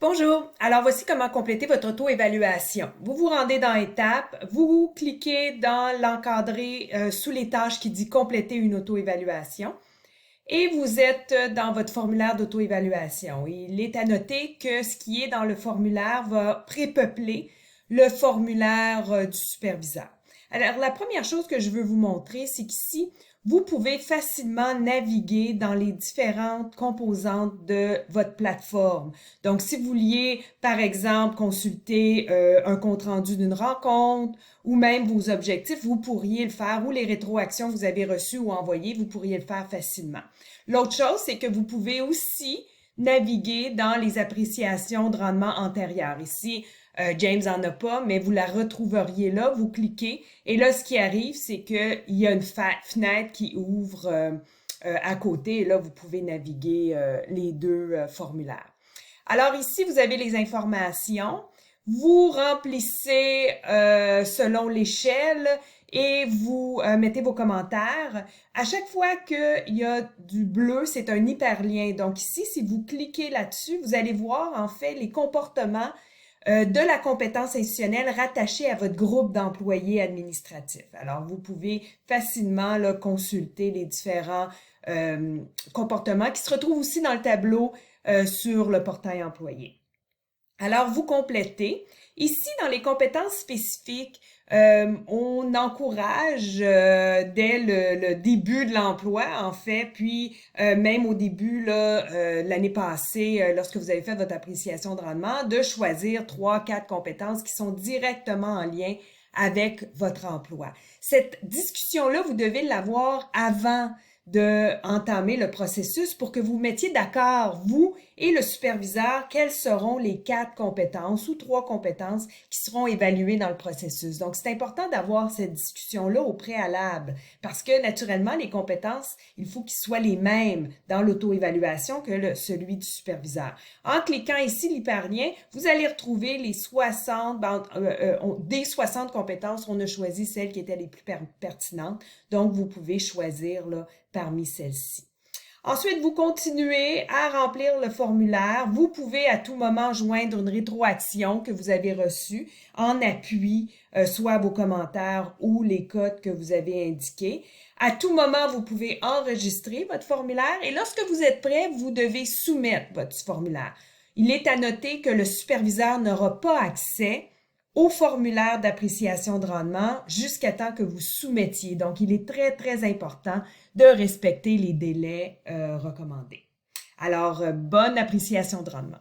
Bonjour, alors voici comment compléter votre auto-évaluation. Vous vous rendez dans Étapes, vous cliquez dans l'encadré sous les tâches qui dit compléter une auto-évaluation et vous êtes dans votre formulaire d'auto-évaluation. Il est à noter que ce qui est dans le formulaire va prépeupler le formulaire du superviseur. Alors, la première chose que je veux vous montrer, c'est qu'ici, vous pouvez facilement naviguer dans les différentes composantes de votre plateforme. Donc, si vous vouliez, par exemple, consulter un compte-rendu d'une rencontre ou même vos objectifs, vous pourriez le faire, ou les rétroactions que vous avez reçues ou envoyées, vous pourriez le faire facilement. L'autre chose, c'est que vous pouvez aussi naviguer dans les appréciations de rendement antérieures. Ici, James en a pas, mais vous la retrouveriez là, vous cliquez, et là, ce qui arrive, c'est qu'il y a une fenêtre qui ouvre à côté, et là, vous pouvez naviguer les deux formulaires. Alors ici, vous avez les informations. Vous remplissez selon l'échelle et vous mettez vos commentaires. À chaque fois qu'il y a du bleu, c'est un hyperlien. Donc ici, si vous cliquez là-dessus, vous allez voir en fait les comportements de la compétence institutionnelle rattachée à votre groupe d'employés administratifs. Alors, vous pouvez facilement là, consulter les différents comportements qui se retrouvent aussi dans le tableau sur le portail employé. Alors, vous complétez. Ici, dans les compétences spécifiques, on encourage dès le début de l'emploi, en fait, puis même au début, l'année passée, lorsque vous avez fait votre appréciation de rendement, de choisir 3, 4 compétences qui sont directement en lien avec votre emploi. Cette discussion-là, vous devez l'avoir avant d'entamer le processus pour que vous mettiez d'accord, vous et le superviseur, quelles seront les 4 compétences ou 3 compétences qui seront évaluées dans le processus. Donc, c'est important d'avoir cette discussion-là au préalable parce que, naturellement, les compétences, il faut qu'ils soient les mêmes dans l'auto-évaluation que celui du superviseur. En cliquant ici l'hyperlien, vous allez retrouver les 60, des 60 compétences, on a choisi celles qui étaient les plus pertinentes. Donc, vous pouvez choisir là, parmi celles-ci. Ensuite, vous continuez à remplir le formulaire. Vous pouvez à tout moment joindre une rétroaction que vous avez reçue en appui, soit à vos commentaires ou les codes que vous avez indiqués. À tout moment, vous pouvez enregistrer votre formulaire et lorsque vous êtes prêt, vous devez soumettre votre formulaire. Il est à noter que le superviseur n'aura pas accès au formulaire d'appréciation de rendement jusqu'à temps que vous soumettiez. Donc, il est très, très important de respecter les délais recommandés. Alors, bonne appréciation de rendement.